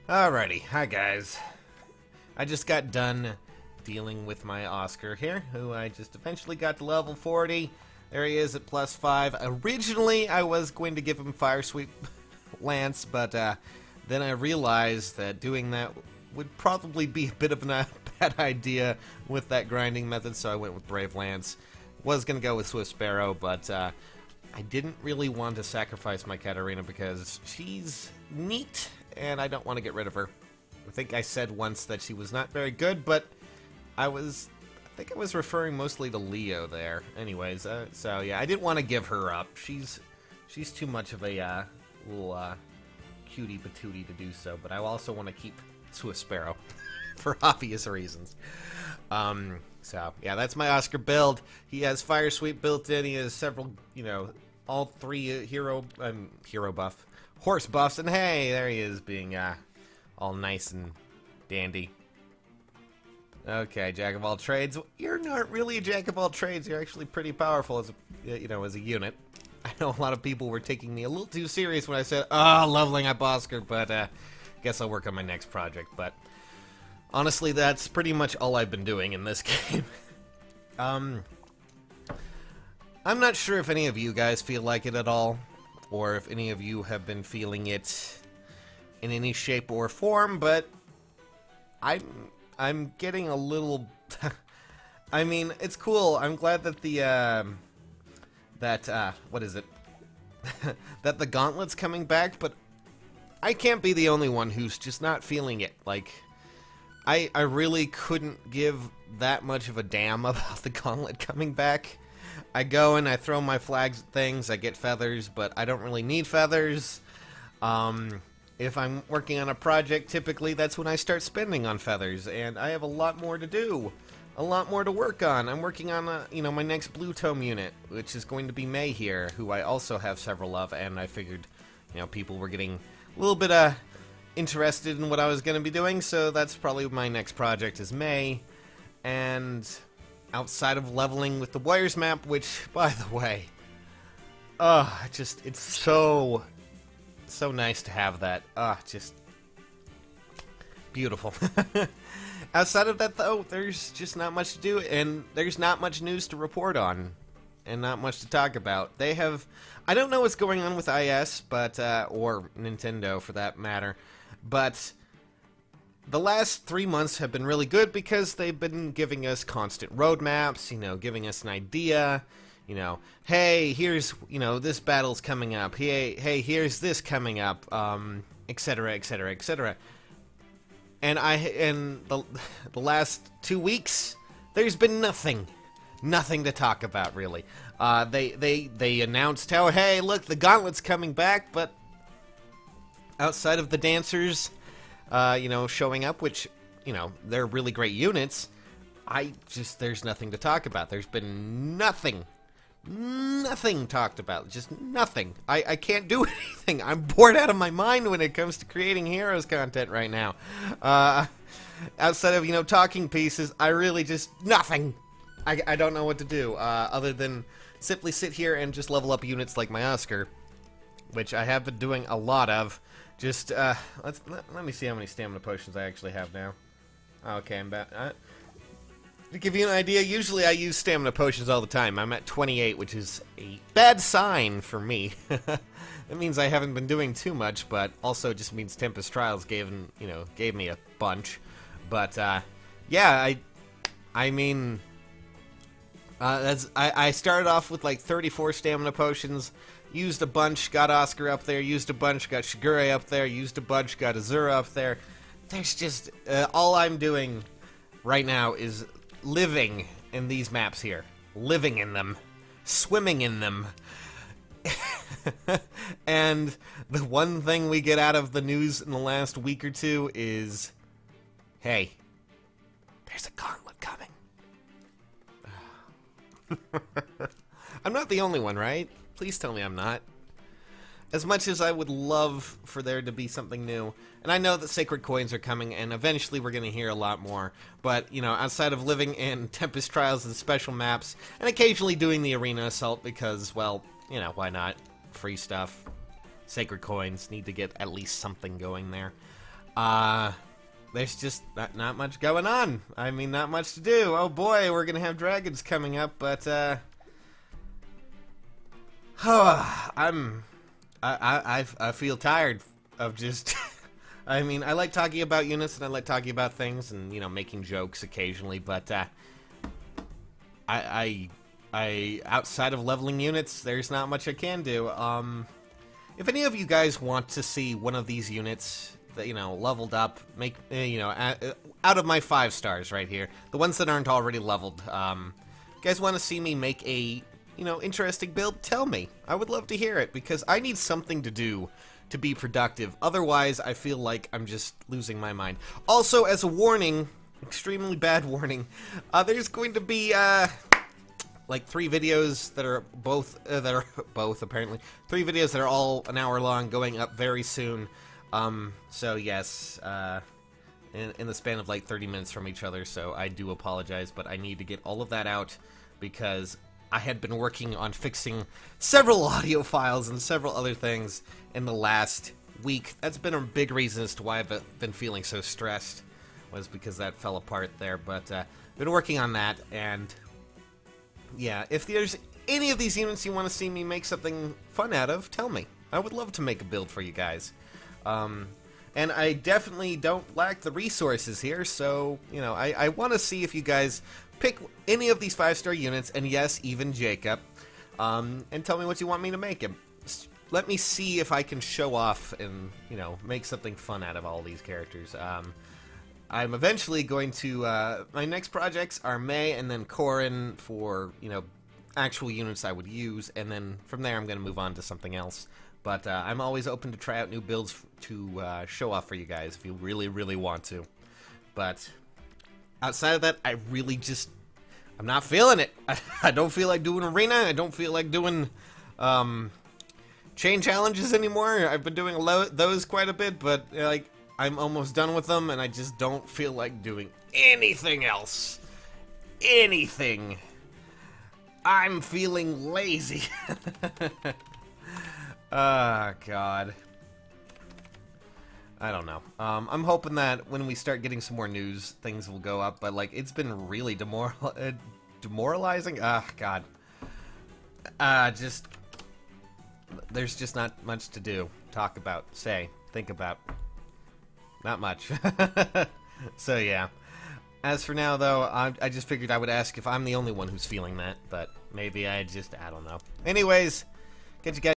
Alrighty, hi guys. I just got done dealing with my Oscar here, who I just eventually got to level 40. There he is at +5. Originally, I was going to give him Fire Sweep Lance, but then I realized that doing that would probably be a bit of a bad idea with that grinding method, so I went with Brave Lance. Was going to go with Swift Sparrow, but I didn't really want to sacrifice my Katarina because she's neat, and I don't want to get rid of her. I think I said once that she was not very good, but I think I was referring mostly to Leo there. Anyways, so yeah, I didn't want to give her up. She's too much of a little cutie patootie to do so, but I also want to keep Swift Sparrow for obvious reasons. So yeah, that's my Oscar build. He has Fire Sweep built in. He has several, all three hero buff, horse buffs, and hey, there he is being all nice and dandy. Okay, Jack of all trades. You're not really a Jack of all trades. You're actually pretty powerful as a unit. I know a lot of people were taking me a little too serious when I said, leveling up Oscar, but guess I'll work on my next project. But honestly, that's pretty much all I've been doing in this game. I'm not sure if any of you guys feel like it at all, or if any of you have been feeling it in any shape or form, but I'm getting a little... I mean, it's cool. I'm glad that what is it? that the Gauntlet's coming back, but I can't be the only one who's just not feeling it. Like, I really couldn't give that much of a damn about the Gauntlet coming back. I go and I throw my flags at things, I get feathers, but I don't really need feathers. If I'm working on a project, typically that's when I start spending on feathers, and I have a lot more to do. A lot more to work on. I'm working on, my next Blue Tome unit, which is going to be May here, who I also have several of, and I figured, people were getting a little bit, interested in what I was going to be doing, so that's probably my next project is May. And outside of leveling with the Warriors map, which, by the way, it's so nice to have that. Just beautiful. Outside of that, though, there's just not much to do, and there's not much news to report on, and not much to talk about. I don't know what's going on with IS, but, or Nintendo for that matter, but the last 3 months have been really good because they've been giving us constant roadmaps, giving us an idea, hey, here's, this battle's coming up, hey, here's this coming up, etc., etc., etc. And the last 2 weeks, there's been nothing to talk about, really. They announced how, hey, look, the Gauntlet's coming back, but outside of the dancers, showing up, which, they're really great units, there's nothing to talk about. There's been nothing talked about. Just nothing. I can't do anything. I'm bored out of my mind when it comes to creating Heroes content right now. Outside of, talking pieces, I really just... nothing. I don't know what to do, other than simply sit here and just level up units like my Oscar, which I have been doing a lot of. Just, let me see how many stamina potions I actually have now. Okay, I'm back. To give you an idea, usually I use stamina potions all the time. I'm at 28, which is a bad sign for me. It means I haven't been doing too much, but also just means Tempest Trials gave me a bunch. But, yeah, I mean... I started off with like 34 stamina potions, used a bunch, got Oscar up there, used a bunch, got Shigure up there, used a bunch, got Azura up there. There's just... all I'm doing right now is living in these maps here. Living in them. Swimming in them. And the one thing we get out of the news in the last week or two is... hey, there's a Gauntlet coming. I'm not the only one, right? Please tell me I'm not. As much as I would love for there to be something new, and I know that Sacred Coins are coming, and eventually we're going to hear a lot more, but, outside of living in Tempest Trials and special maps, and occasionally doing the Arena Assault because, well, why not? Free stuff. Sacred Coins need to get at least something going there. There's just not much going on. I mean, not much to do. Oh boy, we're gonna have dragons coming up, but I feel tired of just. I mean, I like talking about units and I like talking about things and, you know, making jokes occasionally, but I outside of leveling units, there's not much I can do. If any of you guys want to see one of these units that, you know, leveled up, make, you know, out of my 5 stars right here, the ones that aren't already leveled, you guys want to see me make a, you know, interesting build, tell me. I would love to hear it, because I need something to do to be productive. Otherwise, I feel like I'm just losing my mind. Also, as a warning, extremely bad warning, there's going to be, like 3 videos that are both, apparently, 3 videos that are all an hour long, going up very soon. So yes, in the span of like 30 minutes from each other, so I do apologize, but I need to get all of that out, because I had been working on fixing several audio files and several other things in the last week. That's been a big reason as to why I've been feeling so stressed, was because that fell apart there, but been working on that, and yeah, if there's any of these units you want to see me make something fun out of, tell me. I would love to make a build for you guys. And I definitely don't lack the resources here, so, you know, I want to see if you guys pick any of these 5-star units, and yes, even Jacob, and tell me what you want me to make him. Let me see if I can show off and, you know, make something fun out of all these characters. I'm eventually going to, my next projects are May and then Corin for, you know, actual units I would use, and then from there I'm going to move on to something else. But I'm always open to try out new builds to show off for you guys if you really, really want to. But outside of that, I really just, I'm not feeling it. I don't feel like doing arena. I don't feel like doing chain challenges anymore. I've been doing those quite a bit, but like I'm almost done with them, and I just don't feel like doing anything else. Anything. I'm feeling lazy. Ah, God. I don't know. I'm hoping that when we start getting some more news, things will go up, but, like, it's been really demoralizing. Ah, God. There's just not much to do, talk about, say, think about. Not much. So, yeah. As for now, though, I just figured I would ask if I'm the only one who's feeling that, but maybe I don't know. Anyways, catch you guys.